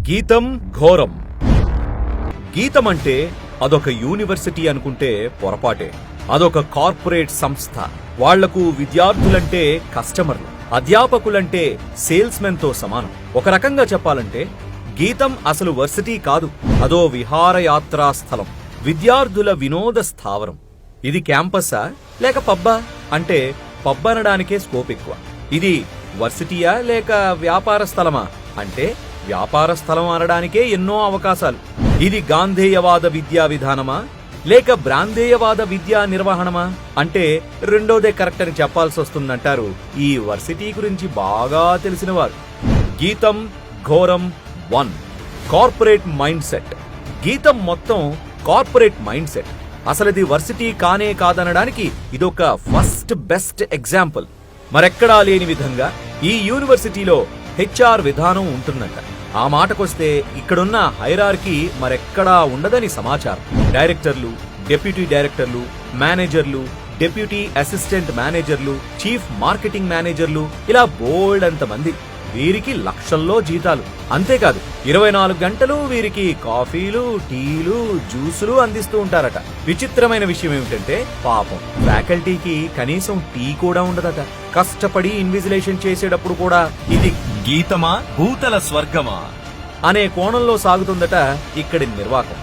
గీతం ఘోరం. గీతం అంటే అదొక యూనివర్సిటీ అనుకుంటే పొరపాటే. అదొక కార్పొరేట్ సంస్థ. వాళ్లకు విద్యార్థులంటే కస్టమర్లు, అధ్యాపకులంటే సేల్స్ మెన్ తో సమానం. ఒక రకంగా చెప్పాలంటే గీతం అసలు వర్సిటీ కాదు, అదో విహారయాత్రా స్థలం, విద్యార్థుల వినోద స్థావరం. ఇది క్యాంపసా లేక పబ్బా అంటే పబ్ అనడానికే స్కోప్ ఎక్కువ. ఇది వర్సిటీయా లేక వ్యాపార స్థలమా అంటే వ్యాపార స్థలం అనడానికే ఎన్నో అవకాశాలు. ఇది గాంధేయవాద విద్యా విధానమా లేక బ్రాందేయవాద విద్యా నిర్వహణమా అంటే రెండోదే కరెక్ట్ అని చెప్పాల్సి వస్తుందంటారు ఈ వర్సిటీ గురించి బాగా తెలిసిన వారు. గీతం ఘోరం 1 కార్పొరేట్ మైండ్ సెట్. గీతం మొత్తం కార్పొరేట్ మైండ్ సెట్. అసలుది వర్సిటీ కానే కాదనడానికి ఇదొక ఫస్ట్ బెస్ట్ ఎగ్జాంపుల్. మరెక్కడా లేని విధంగా ఈ యూనివర్సిటీలో HR విధానం ఉంటుందంట. ఆ మాటకొస్తే ఇక్కడున్న హైరార్కీ మరెక్కడా ఉండదని సమాచారం. డైరెక్టర్లు, డెప్యూటీ డైరెక్టర్లు, మేనేజర్లు, డెప్యూటీ అసిస్టెంట్ మేనేజర్లు, చీఫ్ మార్కెటింగ్ మేనేజర్లు, ఇలా బోల్డ్ అంతమంది. వీరికి లక్షల్లో జీతాలు. అంతేకాదు 24 గంటలు వీరికి కాఫీలు, టీలు, జ్యూసులు అందిస్తూ ఉంటారట. విచిత్రమైన విషయం ఏమిటంటే పాపం ఫ్యాకల్టీకి కనీసం టీ కూడా ఉండదట. కష్టపడి ఇన్విజిలేషన్ చేసేటప్పుడు కూడా ఇది గీతమా భూతల స్వర్గమా అనే కోణంలో సాగుతుందట ఇక్కడి నిర్వాహకం.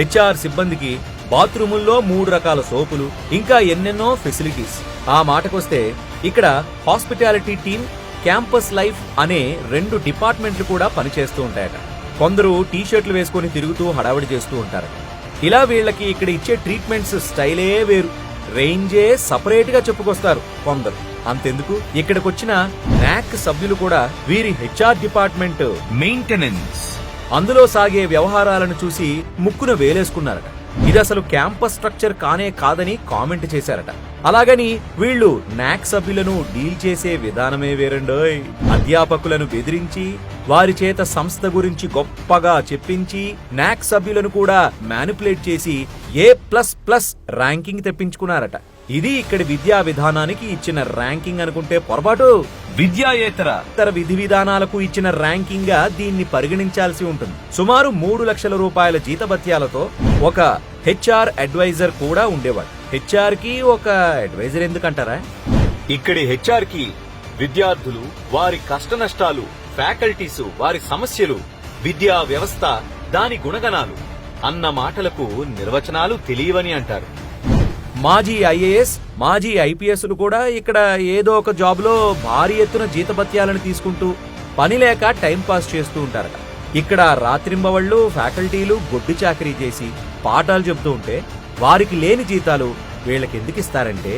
HR సిబ్బందికి బాత్రూముల్లో 3 రకాల సోపులు, ఇంకా ఎన్నెన్నో ఫెసిలిటీస్. ఆ మాటకొస్తే ఇక్కడ హాస్పిటాలిటీ టీమ్, క్యాంపస్ లైఫ్ అనే 2 డిపార్ట్మెంట్లు కూడా పనిచేస్తూ ఉంటాయట. కొందరు టీషర్ట్లు వేసుకుని తిరుగుతూ హడావిడి చేస్తూ ఉంటారట. ఇలా వీళ్ళకి ఇక్కడ ఇచ్చే ట్రీట్మెంట్స్ స్టైలే వేరు, రేంజే సపరేట్ గా చెప్పుకొస్తారు కొందరు. అంతెందుకు, ఇక్కడికొచ్చిన నాక్ సభ్యులు కూడా వీరి HR డిపార్ట్మెంట్ మెయింటెనెన్స్, అందులో సాగే వ్యవహారాలను చూసి ముక్కున వేలేసుకున్నారట. ఇది అసలు క్యాంపస్ స్ట్రక్చర్ కానే కాదని కామెంట్ చేశారట. అలాగని వీళ్లు నాక్ సభ్యులను డీల్ చేసే విధానమే వేరండోయ్. అధ్యాపకులను బెదిరించి వారి చేత సంస్థ గురించి గొప్పగా చెప్పించి నాక్ సభ్యులను కూడా మ్యానిపులేట్ చేసి A++ ర్యాంకింగ్ తెప్పించుకున్నారట. ఇది ఇక్కడి విద్యా విధానానికి ఇచ్చిన ర్యాంకింగ్ అనుకుంటే పొరపాటు. విద్యాయేతర విధి విధానాలకు ఇచ్చిన ర్యాంకింగ్ గా దీన్ని పరిగణించాల్సి ఉంటుంది. సుమారు 3 లక్షల రూపాయల జీతభత్యాలతో ఒక HR అడ్వైజర్ కూడా ఉండేవాడు. HR కి ఒక అడ్వైజర్ ఎందుకంటారా? ఇక్కడి HR కి విద్యార్థులు, వారి కష్ట నష్టాలు, ఫ్యాకల్టీసు, వారి సమస్యలు, విద్యా వ్యవస్థ, దాని గుణగణాలు అన్న మాటలకు నిర్వచనాలు తెలియవని అంటారు. మాజీ IAS, మాజీ IPSలు కూడా ఇక్కడ ఏదో ఒక జాబ్ లో భారీ ఎత్తున జీతభత్యాలను తీసుకుంటూ పని లేక టైంపాస్ చేస్తూ ఉంటారట. ఇక్కడ రాత్రింబవళ్లు ఫ్యాకల్టీలు గొడ్డు చాకరీ చేసి పాఠాలు చెబుతూ ఉంటే వారికి లేని జీతాలు వీళ్ళకెందుకిస్తారంటే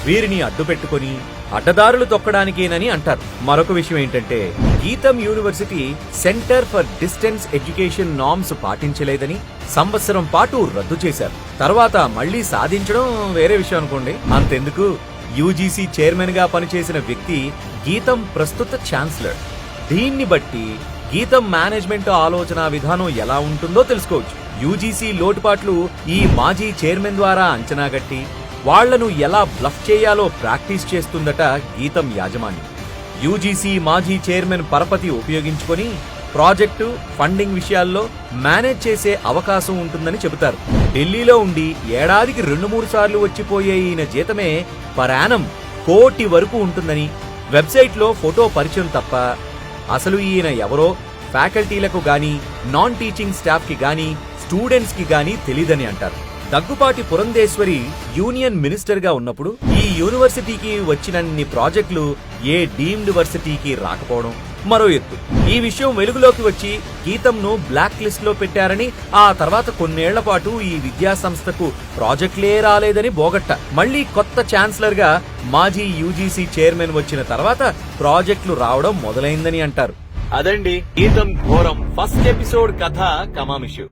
వీరిని అడ్డు పెట్టుకుని అడ్డదారులు తొక్కడానికేనని అంటారు. మరొక విషయం ఏంటంటే GITAM university centre for distance education norms పాటించలేదని సంవత్సరం పాటు రద్దు చేశారు. తర్వాత మళ్లీ సాధించడం వేరే విషయం అనుకోండి. అంతెందుకు, UGC చైర్మన్ గా పనిచేసిన వ్యక్తి గీతం ప్రస్తుత ఛాన్సలర్. దీన్ని బట్టి గీతం మేనేజ్మెంట్ ఆలోచన విధానం ఎలా ఉంటుందో తెలుసుకోవచ్చు. UGC లోటుపాట్లు ఈ మాజీ చైర్మన్ ద్వారా అంచనాగట్టి వాళ్లను ఎలా బ్లఫ్ చేయాలో ప్రాక్టీస్ చేస్తుందట గీతం యాజమాన్యం. UGC మాజీ చైర్మన్ పరపతి ఉపయోగించుకొని ప్రాజెక్టు, ఫండింగ్ విషయాల్లో మేనేజ్ చేసే అవకాశం ఉంటుందని చెబుతారు. ఢిల్లీలో ఉండి ఏడాదికి 2-3 సార్లు వచ్చిపోయే ఈయన జీతమే పరానం 1 కోటి వరకు ఉంటుందని వెబ్సైట్లో ఫోటో పరిచయం తప్ప అసలు ఈయన ఎవరో ఫ్యాకల్టీలకు గాని, నాన్ టీచింగ్ స్టాఫ్ కి గాని, స్టూడెంట్స్ కి గాని తెలీదని అంటారు. దగ్గుపాటి పురంధేశ్వరి యూనియన్ మినిస్టర్ గా ఉన్నప్పుడు ఈ యూనివర్సిటీకి వచ్చినన్ని ప్రాజెక్టులు ఏ డీమ్డ్ వర్సిటీకి రాకపోవడం మరో ఎత్తు. ఈ విషయం వెలుగులోకి వచ్చి గీతంను బ్లాక్ లిస్ట్ లో పెట్టారని, ఆ తర్వాత కొన్నేళ్ల పాటు ఈ విద్యా సంస్థకు ప్రాజెక్టులే రాలేదని బోగట్ట. మళ్లీ కొత్త ఛాన్సలర్ గా మాజీ UGC చైర్మన్ వచ్చిన తర్వాత ప్రాజెక్టులు రావడం మొదలైందని అంటారు. అదండి గీతం ఘోరం ఫస్ట్ ఎపిసోడ్ కథ కమామిషు.